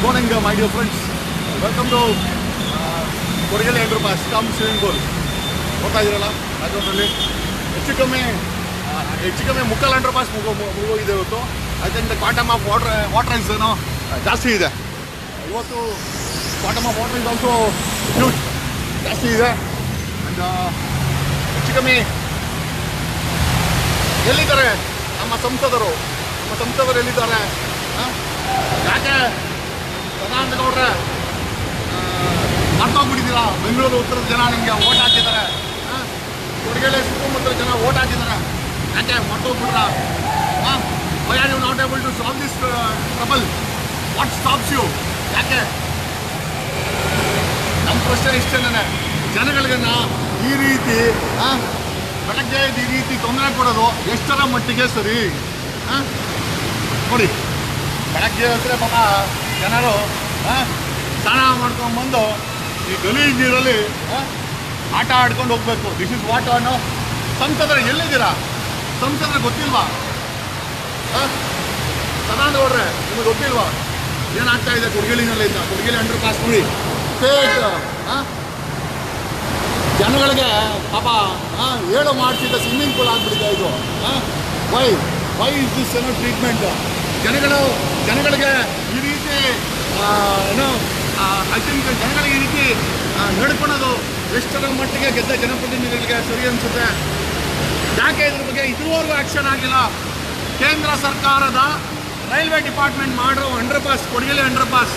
morning, my dear friends. Welcome to Kodagale Underpass, come swimming pool. ನೋಡ್ತಾ ಇದ್ದೀರಲ್ಲ ಬ್ಯಾಕ್ಗ್ರೌಂಡಲ್ಲಿ ಹೆಚ್ಚು ಕಮ್ಮಿ ಮುಕ್ಕಲ್ ಅಂಡರ್ಪಾಸ್ ಮುಗೋಗಿದೆ ಇವತ್ತು. ಯಾಕೆಂದರೆ ಕ್ವಾಂಟಮ್ ಆಫ್ ವಾಟರ್ ಇಸ್ ಏನೋ ಜಾಸ್ತಿ ಇದೆ ಇವತ್ತು. Quantum of water is also huge, ಜಾಸ್ತಿ ಇದೆ. ಆ್ಯಂಡ್ ಹೆಚ್ಚು ಕಮ್ಮಿ ಎಲ್ಲಿದ್ದಾರೆ ನಮ್ಮ ಸಂಸದರು ಎಲ್ಲಿದ್ದಾರೆ? ಯಾಕೆ ಸದಾನಂದ ಗೌಡ್ರೆ ಮರ್ತೋಗ್ಬಿಟ್ಟಿದ್ದೀರಾ? ಬೆಂಗಳೂರು ಉತ್ತರದ ಜನ ನಿಮಗೆ ಓಟ್ ಹಾಕಿದ್ದಾರೆ, ಕೊಡಗೇಲೆ ಸುತ್ತಮುತ್ತಲ ಜನ ಓಟ್ ಹಾಕಿದ್ದಾರೆ, ಯಾಕೆ ಮರ್ತೋಗ್ಬಿಟ್ರ? Why are you not able to solve this trouble? What stops you? ಯಾಕೆ? ನಮ್ಮ ಪ್ರಶ್ನೆ ಇಷ್ಟೇನೆ, ಜನಗಳಿಗೆ ಈ ರೀತಿ ಬೆಳಗ್ಗೆ ಈ ರೀತಿ ತೊಂದರೆ ಕೊಡೋದು ಎಷ್ಟರ ಮಟ್ಟಿಗೆ ಸರಿ? ನೋಡಿ, ಬೆಳಗ್ಗೆ ಹತ್ರ ಪಾಪ ಜನರು ಸ್ನಾನ ಮಾಡ್ಕೊಂಡ್ಬಂದು ಈ ಗಲೀಜ್ ನೀರಲ್ಲಿ ಆಟ ಆಡ್ಕೊಂಡು ಹೋಗ್ಬೇಕು. ದಿಸ್ ಇಸ್ ವಾಟ್ ಅನ್ನೋ ಸಂಸದರು ಎಲ್ಲಿದ್ದೀರಾ? ಸಂಸದರು ಗೊತ್ತಿಲ್ವಾ? ಸದಾನಂದ ಗೌಡ್ರೆ ನಿಮಗೆ ಗೊತ್ತಿಲ್ವಾ ಏನಾಗ್ತಾ ಇದೆ ಕೊಡಗೇಲಿನಲ್ಲಿಂದ? ಕೊಡಗೇಲಿ ಅಂಡರ್ ಪಾಸ್ ನೋಡಿ, ಫೇಕ್ ಜನಗಳಿಗೆ ಪಾಪ ಹೇಳು ಮಾಡಿಸಿದ ಸ್ವಿಮ್ಮಿಂಗ್ ಪೂಲ್ ಆಗಿಬಿಟ್ಟಿದೆ ಇದು. ವೈ ಇಸ್ ದಿಸ್ ಏನೋ ಟ್ರೀಟ್ಮೆಂಟ್? ಜನಗಳಿಗೆ ಈ ರೀತಿ ಏನೋ ಐ ಥಿಂಕ್ ಜನಗಳಿಗೆ ಈ ರೀತಿ ನಡ್ಕೊಳೋದು ಎಷ್ಟರ ಮಟ್ಟಿಗೆ ಗೆದ್ದ ಜನಪ್ರತಿನಿಧಿಗಳಿಗೆ ಸರಿ ಅನಿಸುತ್ತೆ? ಯಾಕೆ ಇದ್ರ ಬಗ್ಗೆ ಇದುವರೆಗೂ ಆ್ಯಕ್ಷನ್ ಆಗಿಲ್ಲ? ಕೇಂದ್ರ ಸರ್ಕಾರದ ರೈಲ್ವೆ ಡಿಪಾರ್ಟ್ಮೆಂಟ್ ಮಾಡೋ ಅಂಡರ್ಪಾಸ್, ಕೊಡಗೇಲಿ ಅಂಡರ್ಪಾಸ್,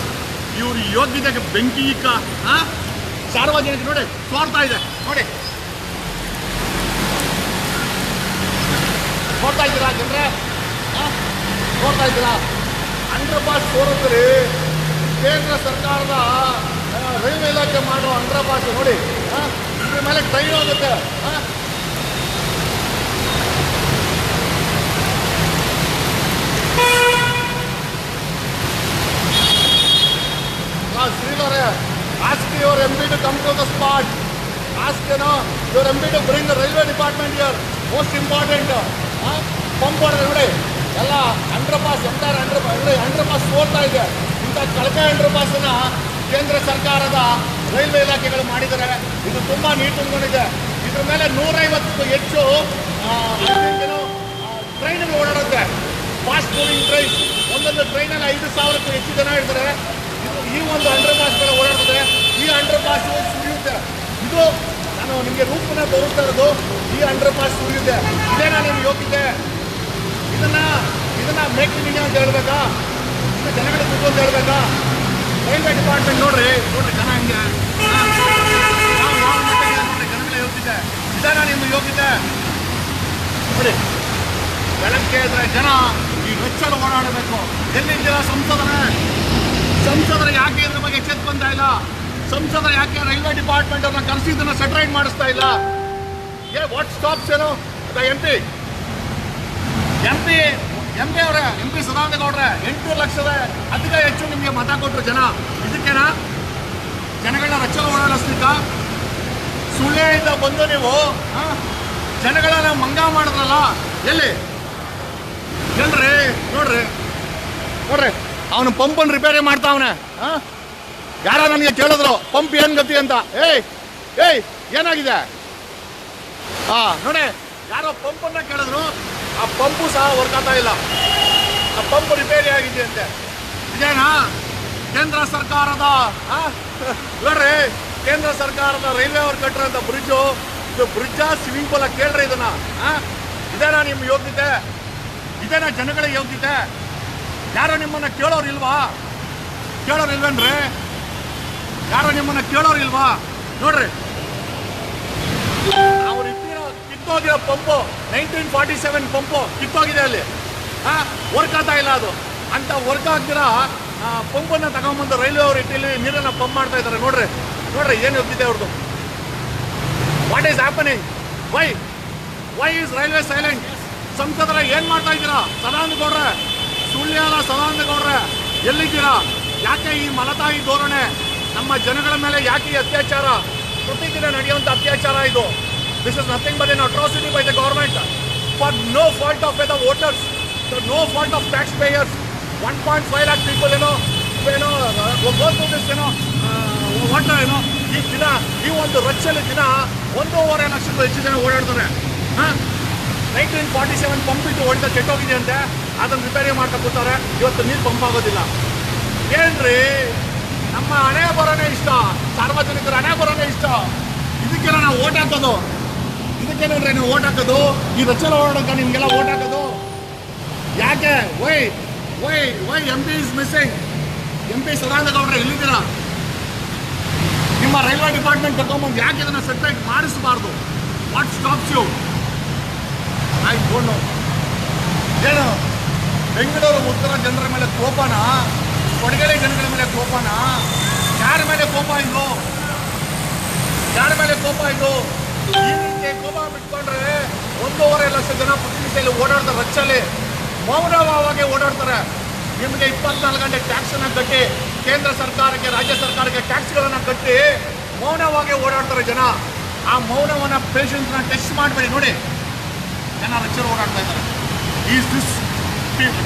ಇವ್ರ ಯೋಗ್ಯತೆಗೆ ಬೆಂಕಿ ಇಕ್ಕ ಸಾರ್ವಜನಿಕ ನೋಡಿ ಸೋರ್ತಾ ಇದೆ. ನೋಡ್ತಾ ಇದ್ದೀರಾ ಜನರೇ? ನೋಡ್ತಾ ಇದ್ದೀರಾ? ಅಂಡರ್ಪಾಸ್ ಸೋರುತ್ತೀರಿ. ಕೇಂದ್ರ ಸರ್ಕಾರದ ರೈಲ್ವೆ ಇಲಾಖೆ ಮಾಡೋ ಅಂಡರ್ಪಾಸ್ ನೋಡಿ, ಇದ್ರ ಮೇಲೆ ಟ್ರೈನ್ ಹೋಗುತ್ತೆ. ಶ್ರೀಲರೇ, ask your MP to come to the spot. Ask your MP to bring the railway department here. Most important. Pump ಹೊಡೆದ್ರೆ ನೋಡಿ ಎಲ್ಲ ಅಂಡರ್ಪಾಸ್, ಎಂಟೈರ್ ಅಂಡರ್ಪಾಸ್ ಸೋರ್ತಾ ಇದೆ. ಇಂಥ ಕಳಪೆ ಅಂಡರ್ಪಾಸನ್ನು ಕೇಂದ್ರ ಸರ್ಕಾರದ ರೈಲ್ವೆ ಇಲಾಖೆಗಳು ಮಾಡಿದ್ದಾರೆ. ಇದು ತುಂಬ ನೀರು ತುಂಬಿಕೊಂಡಿದೆ. ಇದ್ರ ಮೇಲೆ 150ಕ್ಕೂ ಹೆಚ್ಚು ಟ್ರೈನ್ಗಳು ಓಡಾಡುತ್ತೆ, ಫಾಸ್ಟ್ ಮೂವಿಂಗ್ ಟ್ರೈನ್. ಒಂದೊಂದು ಟ್ರೈನಲ್ಲಿ 5,000ಕ್ಕೂ ಹೆಚ್ಚು ಜನ ಇರ್ತಾರೆ. ಈ ಒಂದು ಅಂಡರ್ಪಾಸ್ ಮೇಲೆ ಓಡಾಡ್ತದೆ. ಈ ಅಂಡರ್ಪಾಸ್ ಸುರಿಯುತ್ತೆ. ಇದು ನಾನು ನಿಮಗೆ ರೂಪನ ತೋರಿಸ್ತಾ ಇರೋದು. ಈ ಅಂಡರ್ಪಾಸ್ ಸುರಿಯುತ್ತೆ. ಇದೇನಾ ನಿಮ್ಗೆ ಯೋಗ್ಯತೆ? ಇದನ್ನ ಮೇಕ್ ಇನ್ ಇಂಡಿಯಾ ಅಂತ ಹೇಳ್ಬೇಕಾ? ಇದು ಜನಗಳಿಗೆ ದುಡ್ಡು ಅಂತ ಹೇಳ್ಬೇಕಾ? ರೈಲ್ವೆ ಡಿಪಾರ್ಟ್ಮೆಂಟ್ ನೋಡ್ರಿ ಜನ ಹಿಂಗೆ ಯಾವ ಮಟ್ಟಿಗೆ ನೋಡ್ರಿ ಜನಗಳೇ ಯೋಗ್ಯತೆ. ಇದೇನಾ ನಿಮ್ಗೆ ಯೋಗ್ಯತೆ? ನೋಡಿ, ಬೆಳಗ್ಗೆ ಇದ್ರೆ ಜನ ಈ ವೆಚ್ಚಲು ಓಡಾಡಬೇಕು. ಎಲ್ಲಿದ್ದೀರಾ ಸಂಸದರ ಯಾಕೆ ಇದ್ರ ಬಗ್ಗೆ ಎಚ್ಚೆತ್ಕೊಂತ ಇಲ್ಲ? ಸಂಸದರ ಯಾಕೆ ರೈಲ್ವೆ ಡಿಪಾರ್ಟ್ಮೆಂಟ್ ಅವ್ರನ್ನ ಕರೆಸಿ ಇದನ್ನ ಸೆಟ್ರೈಟ್ ಮಾಡಿಸ್ತಾ ಇಲ್ಲ? ವಾಟ್ ಸ್ಟಾಪ್ಸ್ ಏನು? ಎಂ ಪಿ ಅವರೇ, ಎಂ ಪಿ ಸದಾನಂದ ಗೌಡ್ರೆ 8 ಲಕ್ಷದ ಅದಕ್ಕೆ ಹೆಚ್ಚು ನಿಮಗೆ ಮತ ಕೊಟ್ಟರು ಜನ. ಇದಕ್ಕೇನಾ ಜನಗಳನ್ನ ರಚ್ಚಲು ಓಡಾಡಿಸ್ಲಿಕ್ಕ? ಸುಳ್ಳಿಯಿಂದ ಬಂದು ನೀವು ಜನಗಳನ್ನ ಮಂಗ ಮಾಡಿದ್ರಲ್ಲ, ಎಲ್ಲಿ ನೋಡ್ರಿ ಅವನು ಪಂಪನ್ನು ರಿಪೇರಿ ಮಾಡ್ತಾವನೆ. ಯಾರ ನನಗೆ ಕೇಳಿದ್ರು ಪಂಪ್ ಏನು ಗತಿ ಅಂತ. ಏಯ್ ಏನಾಗಿದೆ? ನೋಡಿ, ಯಾರೋ ಪಂಪನ್ನು ಕೇಳಿದ್ರು. ಆ ಪಂಪು ಸಹ ವರ್ಕ್ ಆಗ್ತಾ ಇಲ್ಲ. ಆ ಪಂಪ್ ರಿಪೇರಿ ಆಗಿದೆ ಅಂತೆ. ಇದೇನಾ ಕೇಂದ್ರ ಸರ್ಕಾರದ ನೋಡ್ರಿ, ಕೇಂದ್ರ ಸರ್ಕಾರದ ರೈಲ್ವೆ ಅವ್ರು ಕಟ್ಟಿರೋಂಥ ಬ್ರಿಡ್ಜು? ಇದು ಬ್ರಿಡ್ಜಾ ಸ್ವಿಮ್ಮಿಂಗ್ ಪೂಲ? ಕೇಳ್ರಿ ಇದನ್ನ. ಇದೇನಾ ನಿಮ್ಮ ಯೋಗ್ಯತೆ? ಇದೇನಾ ಜನಗಳ ಯೋಗ್ಯತೆ? ಯಾರೋ ನಿಮ್ಮನ್ನ ಕೇಳೋರಿಲ್ವೇನ್ರಿ? ಯಾರೋ ನಿಮ್ಮನ್ನ ಕೇಳೋರಿಲ್ವಾ? ನೋಡ್ರಿ, ಅವ್ರು ಕಿತ್ತೋಗಿರೋ ಪಂಪು 1947 ಪಂಪು ಕಿತ್ತೋಗಿದೆ. ಅಲ್ಲಿ ವರ್ಕ್ ಆಗ್ತಾ ಇಲ್ಲ. ಅದು ಅಂತ ವರ್ಕ್ ಆಗ್ದಿರಾ ಪಂಪನ್ನು ತಗೊಂಬಂದು ರೈಲ್ವೆ ಅವ್ರು ಇಟ್ಟಿಲ್ಲಿ ನೀರನ್ನು ಪಂಪ್ ಮಾಡ್ತಾ ಇದ್ದಾರೆ. ನೋಡ್ರಿ ಏನು ಹೋಗ್ತಿದೆ ಅವ್ರದ್ದು. What is happening? Why is railway silent? ಸಂಸದರ ಏನು ಮಾಡ್ತಾ ಇದ್ದೀರಾ? ಸದಾನಂದ ಗೌಡ್ರೆ, ಸುಳ್ಳಿಯಲ್ಲ ಸದಾನಂದ ಗೌಡ್ರೆ, ಎಲ್ಲಿದ್ದೀರಾ? ಯಾಕೆ ಈ ಮಲತಾಯಿ ಧೋರಣೆ? ನಮ್ಮ ಜನಗಳ ಮೇಲೆ ಯಾಕೆ ಈ ಅತ್ಯಾಚಾರ? ಪ್ರತಿದಿನ ನಡೆಯುವಂಥ ಅತ್ಯಾಚಾರ ಇದು. This is nothing but an atrocity by the government for no fault of the voters, no fault of taxpayers. 1.5 lakh people, ಏನೋ ಏನೋ ಓಟ ಏನೋ ಈ ದಿನ ಈ ಒಂದು ರಚ್ಚಲ್ಲಿ ದಿನ 1.5 ಲಕ್ಷಕ್ಕೂ ಹೆಚ್ಚು ಜನ ಓಡಾಡ್ತಾರೆ. 1947 ಪಂಪ್ ಇಟ್ಟು ಹೊಡೆದ ಕೆಟ್ಟೋಗಿದೆ ಅಂತೆ, ಅದನ್ನು ರಿಪೇರಿ ಮಾಡ್ತಾ ಕೂತಾರೆ. ಇವತ್ತು ನೀರು ಪಂಪ್ ಆಗೋದಿಲ್ಲ. ಏನ್ರಿ ನಮ್ಮ ಹಣೆ ಬರೋನೇ ಇಷ್ಟ, ಸಾರ್ವಜನಿಕರ ಹಣೆ ಬರೋನೇ ಇಷ್ಟ. ಇದಕ್ಕೆಲ್ಲ ನಾವು ಓಟ್ ಹಾಕೋದು, ಇದಕ್ಕೆ ನೋಡ್ರಿ ನೀವು ಓಟ್ ಹಾಕೋದು, ಈ ರಚ್ಚಲ ಓಡಾಡೋಕೆ ನಿಮಗೆಲ್ಲ ಓಟ್ ಹಾಕೋದು ಯಾಕೆ? Why M P is missing. M P Sadananda ಗೌಡ್ರೆ ಎಲ್ಲಿದ್ದೀರಾ? ನಿಮ್ಮ ರೈಲ್ವೆ ಡಿಪಾರ್ಟ್ಮೆಂಟ್ ತಗೊಂಬಂದು ಯಾಕೆ ಇದನ್ನು ಸೆಟ್ಲೈಟ್ ಮಾಡಿಸಬಾರ್ದು? What stops you? I don't know. ಏನು ಬೆಂಗಳೂರು ಉತ್ತರ ಜನರ ಮೇಲೆ ಕೋಪನ, ಕೊಡಗೇರಿ ಜನಗಳ ಮೇಲೆ ಕೋಪನ? ಯಾರ ಮೇಲೆ ಕೋಪ ಇದು? ಯಾರ ಮೇಲೆ ಕೋಪ ಇದು? ಈ ರೀತಿ ಕೋಪ ಬಿಟ್ಕೊಂಡ್ರೆ 1.5 ಲಕ್ಷ ಜನ ಪ್ರತಿನಿಧಿಯಲ್ಲಿ ಓಡಾಡ್ತಾರೆ. ರಚ್ಚಲ್ಲಿ ಮೌನವಾಗಿ ಓಡಾಡ್ತಾರೆ. ನಿಮಗೆ 24 ಗಂಟೆ ಟ್ಯಾಕ್ಸನ್ನು ಕಟ್ಟಿ, ಕೇಂದ್ರ ಸರ್ಕಾರಕ್ಕೆ ರಾಜ್ಯ ಸರ್ಕಾರಕ್ಕೆ ಟ್ಯಾಕ್ಸ್ಗಳನ್ನು ಕಟ್ಟಿ ಮೌನವಾಗಿ ಓಡಾಡ್ತಾರೆ ಜನ. ಆ ಮೌನವನ್ನು ಪೇಷನ್ಸ್ನ ಟೆಸ್ಟ್ ಮಾಡಬೇಡಿ. ನೋಡಿ ಜನ ರಚ್ಚಲ್ಲಿ ಓಡಾಡ್ತಾ ಇದ್ದಾರೆ. Is this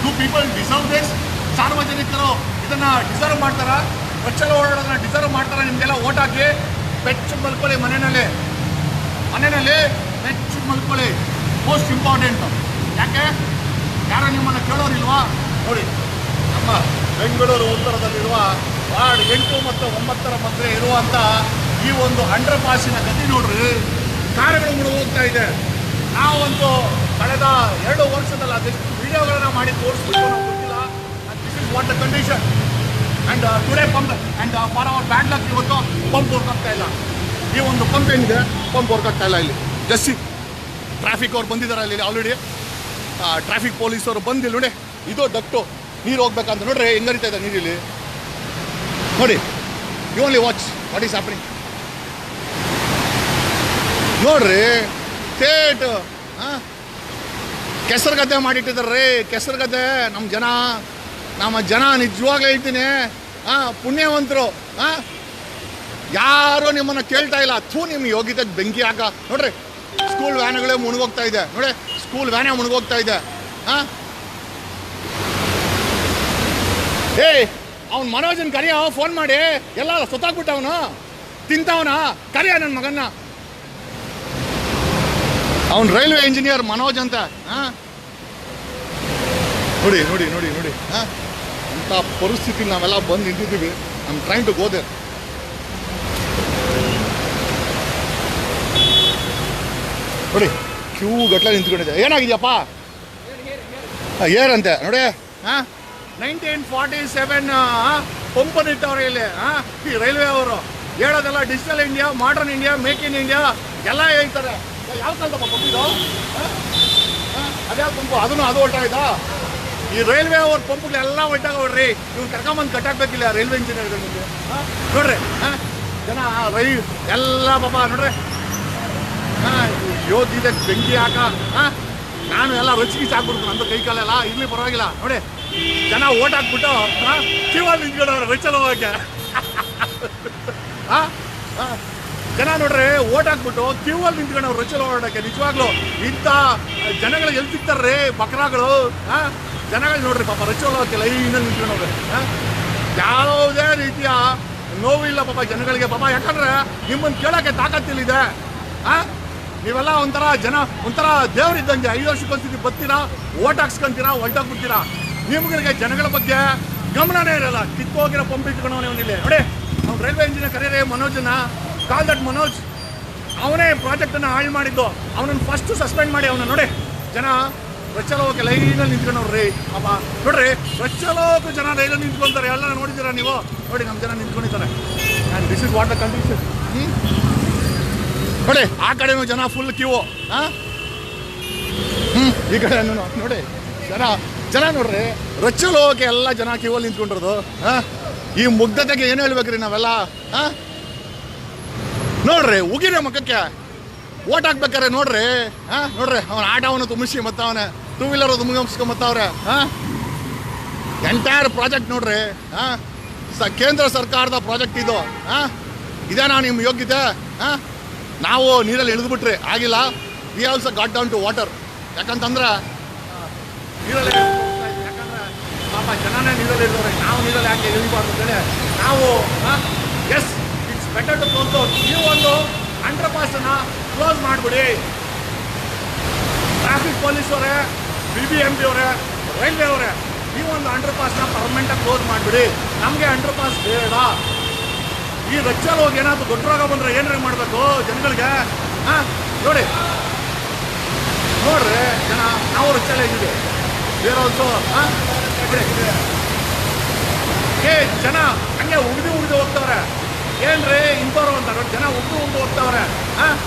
to people deserve this? ಸಾರ್ವಜನಿಕರು ಇದನ್ನು ಡಿಸರ್ವ್ ಮಾಡ್ತಾರಾ? ರಚ್ಚಲ್ಲಿ ಓಡಾಡೋದನ್ನ ಡಿಸರ್ವ್ ಮಾಡ್ತಾರಾ? ನಿಮಗೆಲ್ಲ ಓಟ್ ಹಾಕಿ ಬೆಚ್ಚು ಮಲ್ಕೊಳ್ಳಿ, ಮನೆಯಲ್ಲಿ ಬೆಚ್ಚು ಮಲ್ಕೊಳ್ಳಿ. Most important. ಯಾಕೆ? ಯಾರೋ ನಿಮ್ಮನ್ನು ಕೇಳೋರಿಲ್ವಾ? ನೋಡಿ, ನಮ್ಮ ಬೆಂಗಳೂರು ಉತ್ತರದಲ್ಲಿರುವ ವಾರ್ಡ್ 8 ಮತ್ತು 9 ಮಧ್ಯೆ ಇರುವಂಥ ಈ ಒಂದು ಅಂಡರ್ ಪಾಸಿನ ಗತಿ ನೋಡ್ರಿ. ಕಾರುಗಳು ಮುಳುಗೋಗ್ತಾ ಇದೆ. ನಾವಂತೂ ಕಳೆದ 2 ವರ್ಷದಲ್ಲಿ ಅದೆಷ್ಟು ವಿಡಿಯೋಗಳನ್ನ ಮಾಡಿ ತೋರಿಸ್ಬಿಟ್ಟು ನಾವು ಗೊತ್ತಿಲ್ಲ. This is what the condition. And today pump and for our bad luck ಇವತ್ತು ಪಂಪ್ ವರ್ಕ್ ಆಗ್ತಾ ಇಲ್ಲ. ಈ ಒಂದು ಪಂಪ್ ಏನಿದೆ, ಪಂಪ್ ವರ್ಕ್ ಆಗ್ತಾ ಇಲ್ಲ. ಇಲ್ಲಿ ಜಸ್ಸಿ ಟ್ರಾಫಿಕ್ ಅವ್ರು ಬಂದಿದ್ದಾರೆ. ಅಲ್ಲಿ ಆಲ್ರೆಡಿ ಟ್ರಾಫಿಕ್ ಪೊಲೀಸವರು ಬಂದಿಲ್ಲ. ನೋಡಿ, ಇದು ಡಕ್ಟು ನೀರು ಹೋಗ್ಬೇಕಂತ ನೋಡ್ರಿ ಹೆಂಗೆ ಹರಿತಾ ಇದೆ ನೀರಿಲ್ಲಿ. ನೋಡಿ, you only watch what is happening. ನೋಡ್ರಿ, ಥೇಟ್ ಕೆಸರುಗದ್ದೆ ಮಾಡಿಟ್ಟಿದ್ದಾರೆ. ಕೆಸರುಗದ್ದೆ ನಮ್ಮ ಜನ ನಿಜವಾಗ್ಲೂ ಹೇಳ್ತೀನಿ, ಪುಣ್ಯವಂತರು. ಯಾರು ನಿಮ್ಮನ್ನು ಕೇಳ್ತಾ ಇಲ್ಲ. ನಿಮ್ಮ ಯೋಗ್ಯತೆಗೆ ಬೆಂಕಿ ಹಾಕ. ನೋಡ್ರಿ, ಸ್ಕೂಲ್ ವ್ಯಾನ್ಗಳೇ ಮುಳುಗೋಗ್ತಾ ಇದೆ. ನೋಡಿ, ಸ್ಕೂಲ್ ವ್ಯಾನೇ ಮುಳುಗೋಗ್ತಾ ಇದೆ. ಅವ್ನು ಮನೋಜನ್ ಕರಿಯ, ಫೋನ್ ಮಾಡಿ. ಎಲ್ಲ ಸುತ್ತಾಕ್ಬಿಟ್ಟ, ಅವನು ತಿಂತವನ ಕರಿಯ ನನ್ನ ಮಗನ್ನ. ಅವನು ರೈಲ್ವೆ ಇಂಜಿನಿಯರ್ ಮನೋಜ್ ಅಂತ. ನೋಡಿ ನೋಡಿ ನೋಡಿ ನೋಡಿ ಅಂಥ ಪರಿಸ್ಥಿತಿ ನಾವೆಲ್ಲ ಬಂದು ನಿಂತಿದ್ದೀವಿ. I am trying to go there. ನೋಡಿ, ಕ್ಯೂ ಗಟ್ಟಲೆ ನಿಂತ್ಕೊಂಡಿದೆ. ಏನಾಗಿದೆಯಪ್ಪ? ಏನಂತೆ ನೋಡಿ. 1947 ಪಂಪನ್ನು ಇಟ್ಟವ್ರೆ ಇಲ್ಲಿ. ಈ ರೈಲ್ವೆ ಅವರು ಹೇಳೋದೆಲ್ಲ digital India, modern India, make in India ಎಲ್ಲ ಹೇಳ್ತಾರೆ. ಯಾವ ಕಾಲದಪ್ಪ ಪಂಪಿದು? ಅದ್ಯಾವ ಪಂಪು? ಅದು ಹೊರಟಾಯ್ತಾ? ಈ ರೈಲ್ವೆ ಅವ್ರ ಪಂಪ್ಗಳೆಲ್ಲ ಹೊರಟಾಗವ್ರಿ. ಇವ್ರು ಕರ್ಕೊಂಬಂದು ಕಟ್ಟಾಕ್ಬೇಕಿಲ್ಲ ರೈಲ್ವೆ ಇಂಜಿನಿಯರ್ಗಳಿಗೆ. ನೋಡ್ರಿ, ಜನ ಎಲ್ಲ ಪಾಪ ನೋಡ್ರಿ. ಯೋಗ್ಯತೆ ಬೆಂಕಿ ಹಾಕ. ನಾನು ಎಲ್ಲ ರುಚಿಗೆ ಸಾಕ್ಬಿಡ್ತು ನಂದು ಕೈ ಕಾಲೆಲ್ಲ. ಇರ್ಲಿ ಪರವಾಗಿಲ್ಲ. ನೋಡಿ, ಜನ ಓಟ್ ಹಾಕ್ಬಿಟ್ಟು ಕ್ಯೂವಲ್ಲಿ ನಿಂತ್ಕೊಂಡವ್ರೆ ರಚ್ಚಲ್ ಹೋಗಕ್ಕೆ. ಜನ ನೋಡ್ರಿ ಓಟ್ ಹಾಕ್ಬಿಟ್ಟು ಕ್ಯೂವಲ್ಲಿ ನಿಂತ್ಕೊಂಡವ್ರು ರಚ್ಚಲ್ ಓಡಾಡಕ್ಕೆ. ನಿಜವಾಗ್ಲು ಇಂಥ ಜನಗಳು ಎಲ್ಲಿ ಸಿಗ್ತಾರ್ರಿ ಬಕ್ರಾಗಳು? ಜನಗಳು ನೋಡ್ರಿ ಪಾಪ ರಚ್ಚಲ್ ಹೋಗಕ್ಕೆ ಲೈನಲ್ಲಿ ನಿಂತ್ಕೊಂಡವ್ರೆ. ಯಾವುದೇ ರೀತಿಯ ನೋವಿಲ್ಲ ಪಾಪ ಜನಗಳಿಗೆ ಪಾಪ. ಯಾಕಂದ್ರೆ ನಿಮ್ಮನ್ನು ಕೇಳೋಕ್ಕೆ ತಾಕತ್ತಿಲ್ಲಿದೆ. ನೀವೆಲ್ಲ ಒಂಥರ ದೇವರಿದ್ದಂಗೆ 5 ವರ್ಷಕ್ಕೊಂದ್ಸತಿ ಬರ್ತೀರಾ, ಓಟ್ ಹಾಕ್ಸ್ಕೊಂತೀರಾ, ಹೊರಟೋಗ್ಬಿಡ್ತೀರಾ. ನಿಮ್ಗಳಿಗೆ ಜನಗಳ ಬಗ್ಗೆ ಗಮನನೇ ಇರಲ್ಲ. ಕಿತ್ತೋಗಿರೋ ಪಂಪ್ ಇಟ್ಕೊಂಡವನೇ ಅವನಿಲ್ಲಿ. ನೋಡಿ, ಅವ್ನು ರೈಲ್ವೆ ಇಂಜಿನಿಯರ್ ಕರೀರಿ ಮನೋಜನ್ನ. Call that Manoj. ಅವನೇ ಪ್ರಾಜೆಕ್ಟನ್ನು ಹಾಳು ಮಾಡಿದ್ದು. ಅವನನ್ನು ಫಸ್ಟು ಸಸ್ಪೆಂಡ್ ಮಾಡಿ ಅವನ. ನೋಡಿ, ಜನ ರಚ್ಚಲೋಕೆ ಲೈನಲ್ಲಿ ನಿಂತ್ಕೊಂಡವ್ರಿ ಪಾಪ. ನೋಡ್ರಿ, ರಚ್ಚಲೋಕು ಜನ ರೈಲಲ್ಲಿ ನಿಂತ್ಕೊಳ್ತಾರೆ. ಎಲ್ಲ ನೋಡಿದ್ದೀರಾ ನೀವು? ನೋಡಿ, ನಮ್ಮ ಜನ ನಿಂತ್ಕೊಂಡಿದ್ದಾರೆ. And this is what the condition. ನೋಡಿ, ಆ ಕಡೆನೂ ಜನ ಫುಲ್ ಕ್ಯೂ. ಈ ಕಡೆ ನೋಡಿ, ಜನ ನೋಡ್ರಿ ರಚ್ಚಲ್ ಹೋಗಕ್ಕೆ ಎಲ್ಲ ಜನ ಕ್ಯೂವಲ್ಲಿ ನಿಂತ್ಕೊಂಡಿರೋದು. ಈ ಮುಗ್ಧತೆಗೆ ಏನು ಹೇಳ್ಬೇಕ್ರಿ ನಾವೆಲ್ಲ? ನೋಡ್ರಿ, ಉಗಿರಿ ಮಕ್ಕಕ್ಕೆ ಓಟ್ ಹಾಕ್ಬೇಕಾರೆ ನೋಡ್ರಿ. ನೋಡ್ರಿ, ಅವನ ಆಟವನ್ನು ತುಂಬಿಸಿ ಮತ್ತವನೆ, 2 ವೀಲರ್ ತುಂಬಿಸ್ಕೊಂಬತ್ತವ್ರೆ. ಎಂಟೈರ್ ಪ್ರಾಜೆಕ್ಟ್ ನೋಡ್ರಿ. ಕೇಂದ್ರ ಸರ್ಕಾರದ ಪ್ರಾಜೆಕ್ಟ್ ಇದು. ಇದೇನಾ ನಿಮ್ಮ ಯೋಗ್ಯತೆ? ನಾವು ನೀರಲ್ಲಿ ಇಳಿದ್ಬಿಟ್ರಿ ಆಗಿಲ್ಲ. We also got down to water. ಯಾಕಂತಂದ್ರೆ ನೀರಲ್ಲಿ ಯಾಕಂದ್ರೆ ಪಾಪ ಜನ ಜನನೇ ನೀರಲ್ಲಿ ಇರ್ತಾರೆ, ನಾವು ನೀರಲ್ಲಿ ಯಾಕೆ ಇಳಿಬಾರ್ದು ಅಂತೇಳಿ ನಾವು yes it's better to close down. ನೀವು ಒಂದು ಅಂಡರ್ ಪಾಸನ್ನು ಕ್ಲೋಸ್ ಮಾಡಿಬಿಡಿ. ಟ್ರಾಫಿಕ್ ಪೊಲೀಸ್ ಅವರೇ, BBMP ಅವರೇ, ರೈಲ್ವೆ ಅವರೇ, ನೀವೊಂದು ಅಂಡರ್ ಪಾಸ್ನ ಪರ್ಮನೆಂಟಾಗಿ ಕ್ಲೋಸ್ ಮಾಡಿಬಿಡಿ. ನಮಗೆ ಅಂಡರ್ ಪಾಸ್ ಬೇಡ. ಈ ರಚ್ಚಲ್ಲಿ ಹೋಗಿ ಏನಾದರೂ ದೊಡ್ಡ ರೋಗ ಬಂದರೆ ಏನಾರ ಮಾಡಬೇಕು ಜನಗಳಿಗೆ? ನೋಡಿ ನೋಡ್ರಿ ಜನ, ನಾವು ರಚ್ಚಲ್ಲೇ ಇದ್ದೀವಿ, ಬೇರೆ ಆಲ್ಸೋ ಜನ ಹಂಗೆ ಉಗಿದು ಹೋಗ್ತವ್ರೆ. ಏನ್ರಿ ಇಂಥವ್ರು ಅಂತಾರೆ, ಜನ ಉಗಿದು ಹೋಗ್ತವ್ರೆ.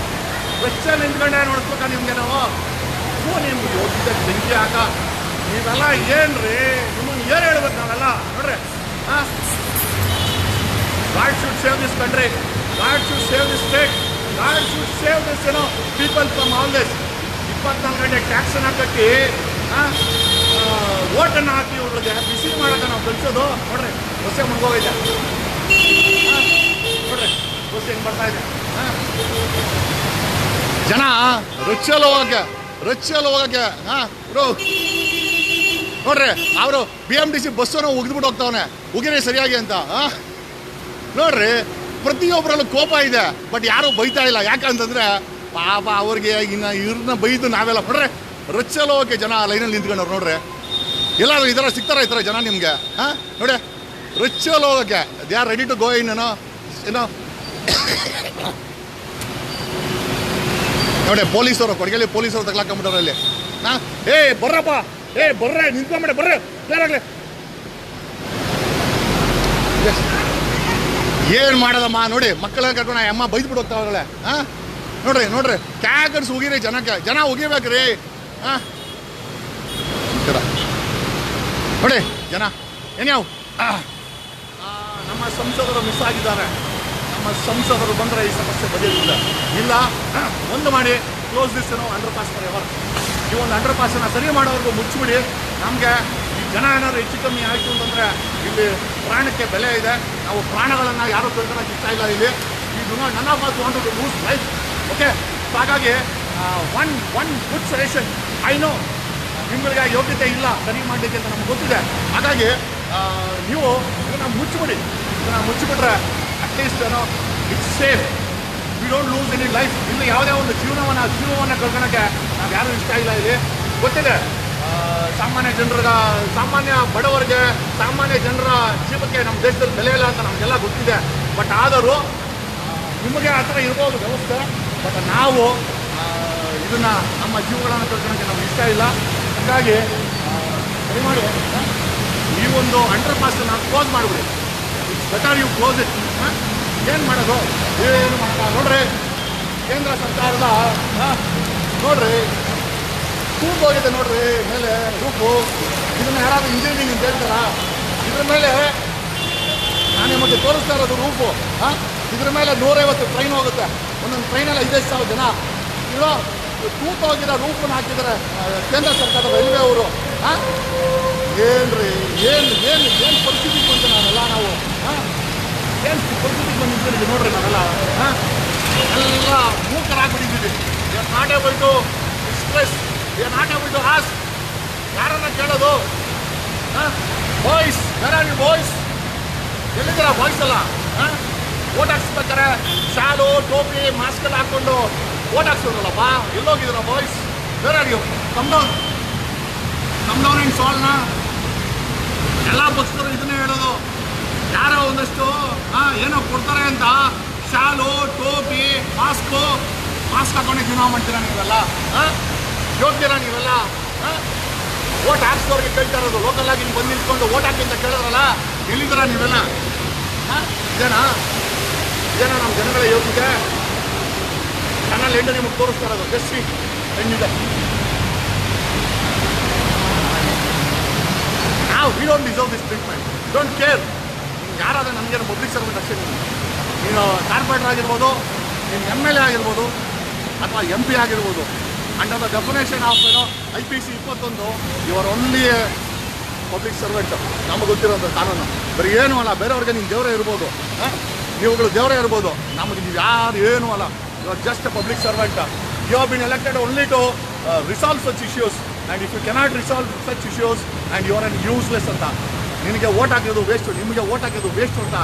ರಚ್ಚಲ್ಲಿ ನಿಂತ್ಕೊಂಡೆ ನೋಡಿಸ್ಬೇಕಾ ನಿಮ್ಗೆ? ನಾವು ನಿಮ್ಗೆ ಹೋಗಿದ್ದ ಬೆಂಕಿ ಹಾಕ ನೀವೆಲ್ಲ ಏನ್ರಿ, ನಿಮಗೆ ಏನು ಹೇಳ್ಬೇಕು ನಾವೆಲ್ಲ? ನೋಡ್ರಿ, God should save this country. God should save this state. God should save this, people from all this. 24 ಗಂಟೆ ಟ್ಯಾಕ್ಸನ್ನು ಕಟ್ಟಿ ಓಟನ್ನು ಹಾಕಿ ಇವ್ರಿಗೆ ಬಿಸಿ ಮಾಡೋಕೆ ನಾವು ಕಳಿಸೋದು. ನೋಡ್ರಿ ಬಸ್ಸೇ ಮುನ್ಗೋಗೈತೆ, ನೋಡ್ರಿ ಬಸ್ ಹೆಂಗೆ ಬರ್ತಾ ಇದೆ. ಜನ ರಚ್ಚಲ್ಲಿ ಹೋಗಕ್ಕೆ ಬ್ರೋ ನೋಡ್ರಿ, ಅವರು BMTC ಬಸ್ಸನ್ನು ಉಗಿದ್ಬಿಟ್ಟು ಹೋಗ್ತಾವನೆ, ಉಗಿರಿ ಸರಿಯಾಗಿ ಅಂತ. ನೋಡ್ರಿ, ಪ್ರತಿಯೊಬ್ಬರಲ್ಲೂ ಕೋಪ ಇದೆ, ಬಟ್ ಯಾರೂ ಬೈತಾ ಇಲ್ಲ. ಯಾಕಂತಂದ್ರೆ ಪಾಪ ಅವ್ರಿಗೆ ಇವ್ರನ್ನ ಬೈದು ನಾವೆಲ್ಲ ನೋಡ್ರಿ ರಚ್ಚಲ್ಲಿ ಹೋಗಕ್ಕೆ ಜನ ಲೈನಲ್ಲಿ ನಿಂತ್ಕೊಂಡವ್ರು. ನೋಡ್ರಿ ಎಲ್ಲಾದ್ರು ಈ ಥರ ಸಿಗ್ತಾರ ಈ ಥರ ಜನ ನಿಮಗೆ? ನೋಡಿ ರಚ್ಚಲ್ಲಿ ಹೋಗಕ್ಕೆ they are ready to go in ಏನೋ. ನೋಡಿ ಪೊಲೀಸರು ಕೊಡಗೇಲಿ ಪೊಲೀಸರು ತಗ್ಲಾಕೊಂಬಿಟ್ಟವ್ರು ಅಲ್ಲಿ. ಬರ್ರಪ್ಪ, ಬರ್ರೆ ನಿಂತ್ಕೊಂಬಿಡೆ, ಬರ್ರೆ ಯಾರಾಗಲಿ. ಏನು ಮಾಡೋದಮ್ಮ? ನೋಡಿ ಮಕ್ಕಳನ್ನ ಕರ್ಕೊಂಡು ಅಮ್ಮ ಬೈದ್ಬಿಟ್ಟು ಹೋಗ್ತಾವ್ರಲ್ಲ. ನೋಡ್ರಿ ಕ್ಯಾಗರ್ಸ್ ಉಗಿರಿ ಜನಕ್ಕೆ, ಜನ ಉಗಿಬೇಕ್ರಿ. ನೋಡಿ ಜನ ಏನ್ಯಾವ ನಮ್ಮ ಸಂಸದರು ಮಿಸ್ ಆಗಿದ್ದಾರೆ. ನಮ್ಮ ಸಂಸದರು ಬಂದರೆ ಈ ಸಮಸ್ಯೆ ಬಗೆಹರಿಲ್ಲ. ಇಲ್ಲ ಒಂದು ಮಾಡಿ close this under pass for ever. ಈ ಒಂದು ಅಂಡರ್ ಪಾಸನ್ನು ಸರಿ ಮಾಡೋರ್ಗು ಮುಚ್ಚಿಬಿಡಿ. ನಮಗೆ ಈ ಜನ ಏನಾದ್ರು ಹೆಚ್ಚು ಕಮ್ಮಿ ಆಯಿತು ಅಂತಂದರೆ ಇಲ್ಲಿ ಪ್ರಾಣಕ್ಕೆ ಬೆಲೆ ಇದೆ. ನಾವು ಪ್ರಾಣಗಳನ್ನು ಯಾರೂ ಕಳ್ಕೊಳ್ಳೋಕೆ ಇಷ್ಟ ಇಲ್ಲ ಇಲ್ಲಿ. ಇದು none of us want to lose life. Okay, ಹಾಗಾಗಿ one good suggestion. I know ನಿಮಗೆ ಯೋಗ್ಯತೆ ಇಲ್ಲ ಸರಿ ಮಾಡಲಿಕ್ಕೆ ಅಂತ ನಮ್ಗೆ ಗೊತ್ತಿದೆ. ಹಾಗಾಗಿ ನೀವು ಇದನ್ನು ಮುಚ್ಚಿಬಿಟ್ರೆ at least it's safe. We don't lose any life. ಇಲ್ಲಿ ಯಾವುದೇ ಒಂದು ಜೀವವನ್ನು ಕಳ್ಕೊಳಕ್ಕೆ ನಾವು ಯಾರೂ ಇಷ್ಟ ಇಲ್ಲ. ಇಲ್ಲಿ ಗೊತ್ತಿದೆ ಸಾಮಾನ್ಯ ಬಡವರಿಗೆ, ಸಾಮಾನ್ಯ ಜನರ ಜೀವಕ್ಕೆ ನಮ್ಮ ದೇಶದಲ್ಲಿ ಬೆಲೆ ಇಲ್ಲ ಅಂತ ನಮಗೆಲ್ಲ ಗೊತ್ತಿದೆ. ಬಟ್ ಆದರೂ ನಿಮಗೆ ಆ ಥರ ಇರ್ಬೋದು ವ್ಯವಸ್ಥೆ, ಬಟ್ ನಾವು ಇದನ್ನು ನಮ್ಮ ಜೀವಗಳನ್ನು ಕಳ್ಕೊಳಕ್ಕೆ ನಮ್ಗೆ ಇಷ್ಟ ಇಲ್ಲ. ಹಾಗಾಗಿ ದಯಮಾಡಿ ಈ ಒಂದು ಅಂಡರ್ ಪಾಸನ್ನು ಕ್ಲೋಸ್ ಮಾಡಿಬಿಡಿ. It's better you close it. ಏನು ಮಾಡೋದು? ಏನು ಮಾಡೋಣ? ನೋಡ್ರಿ ಕೇಂದ್ರ ಸರ್ಕಾರದ ನೋಡ್ರಿ ಹೋಗಿದೆ ನೋಡ್ರಿ ಮೇಲೆ ರೂಪು. ಇದನ್ನು ಯಾರಾದರೂ ಇಂಜಿನಿಯರಿಂಗ್ ಅಂತ ಹೇಳ್ತಾರ? ಇದ್ರ ಮೇಲೆ ನಾನು ನಿಮಗೆ ತೋರಿಸ್ತಾ ಇರೋದು ರೂಪು. ಇದ್ರ ಮೇಲೆ 150 ಟ್ರೈನ್ ಹೋಗುತ್ತೆ. ಒಂದೊಂದು ಟ್ರೈನಲ್ಲಿ 5,000 ಜನ. ಇರೋ ಹೋಗಿರೋ ರೂಪನ್ನು ಹಾಕಿದ್ದಾರೆ ಕೇಂದ್ರ ಸರ್ಕಾರದ ರೈಲ್ವೆ ಅವರು. ಏನ್ರಿ ಏನು ಪರಿಸ್ಥಿತಿಗೆ ಬಂತು ನಾವೆಲ್ಲ? ನಾವು ಏನು ಪರಿಸ್ಥಿತಿಗೆ ಬಂದಿದ್ದೀವಿ ನೋಡ್ರಿ ನಾವೆಲ್ಲ. ಎಲ್ಲ ಮೂಕರಾಗ್ಬಿಟ್ಟಿದ್ದೀವಿ. We are not able to express, we are not able to ask. ಯಾರನ್ನ ಕೇಳೋದು? ಬಾಯ್ಸ್, ಯಾರು ನೀವು ಬಾಯ್ಸ್? ಎಲ್ಲಿದ್ದೀರಾ ಬಾಯ್ಸ್ ಎಲ್ಲ? ಓಟ್ ಹಾಕ್ಸ್ಬೇಕಾರೆ ಶಾಲು, ಟೋಪಿ, ಮಾಸ್ಕ್ ಎಲ್ಲ ಹಾಕ್ಕೊಂಡು ಓಟ್ ಹಾಕ್ಸೋದಲ್ಲಪ್ಪ. ಎಲ್ಲೋಗಿದ್ದೀರಾ ಬಾಯ್ಸ್? ಬೇರೆ ನೀವು ಕಮ್ ಡೌನ್ ಆ್ಯಂಡ್ ಸಾಲ್ವ್ನ. ಎಲ್ಲ ಪಕ್ಷದವರು ಇದನ್ನೇ ಹೇಳೋದು. ಯಾರೋ ಒಂದಷ್ಟು ಏನೋ ಕೊಡ್ತಾರೆ ಅಂತ ಶಾಲು, ಟೋಪಿ, ಮಾಸ್ಕ್ ಹಾಕೊಂಡು ಜೀವನ ಮಾಡ್ತೀರಾ ನೀವೆಲ್ಲ? ಯೋಗ್ಯರಾ ನೀವೆಲ್ಲ? ಓಟ್ ಹಾಕ್ಸೋರಿಗೆ ಕೇಳ್ತಾ ಇರೋದು. ಲೋಕಲ್ ಆಗಿ ಬಂದು ನಿಂತ್ಕೊಂಡು ಓಟ್ ಹಾಕಿ ಅಂತ ಕೇಳಿದ್ರಲ್ಲ, ಎಲ್ಲಿದ್ದೀರಾ ನೀವೆಲ್ಲ? ಇದೇನಾ ನಮ್ಮ ಜನಗಳ ಯೋಗ್ಯತೆ? ಚಾನಲ್ ಎಂಟು ನಿಮಗೆ ತೋರಿಸ್ತಾ ಇರೋದು. ಜಸ್ಟ್ ಹೆಣ್ಣಿದೆ. ನಾವು we don't deserve this treatment. Don't care. ನಿಮ್ಗೆ ಯಾರಾದರೂ ನನಗೇನು ಪಬ್ಲಿಕ್ ಸರ್ವೆಂಟ್ ಅಷ್ಟೇ. ನೀನು ಕಾರ್ಪೊರೇಟರ್ ಆಗಿರ್ಬೋದು, ನೀನು MLA ಆಗಿರ್ಬೋದು, ಅಥವಾ MP ಆಗಿರ್ಬೋದು. Under the definition of IPC 21 you are only a public servant. ನಮಗೆ ಗೊತ್ತಿರೋಂಥ ಕಾನೂನು. ಬರೀ ಏನೂ ಅಲ್ಲ. ಬೇರೆಯವ್ರಿಗೆ ನೀವು ದೇವರೇ ಇರ್ಬೋದು, ನೀವುಗಳು ದೇವರೇ ಇರ್ಬೋದು. ನಮಗೆ ನೀವು ಯಾರು ಏನೂ ಅಲ್ಲ. You are just a public servant. You have been elected only to resolve such issues. And if you cannot resolve such issues and you are an useless ಅಂತ ನಿನಗೆ ಓಟ್ ಹಾಕೋದು ವೇಸ್ಟು, ನಿಮಗೆ ಓಟ್ ಹಾಕೋದು ವೇಸ್ಟು ಅಂತ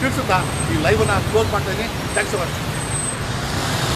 ತಿಳಿಸುತ್ತಾ ಈ ಲೈವನ್ನ close ಮಾಡ್ತಾಯಿದ್ದೀನಿ. Thanks so much.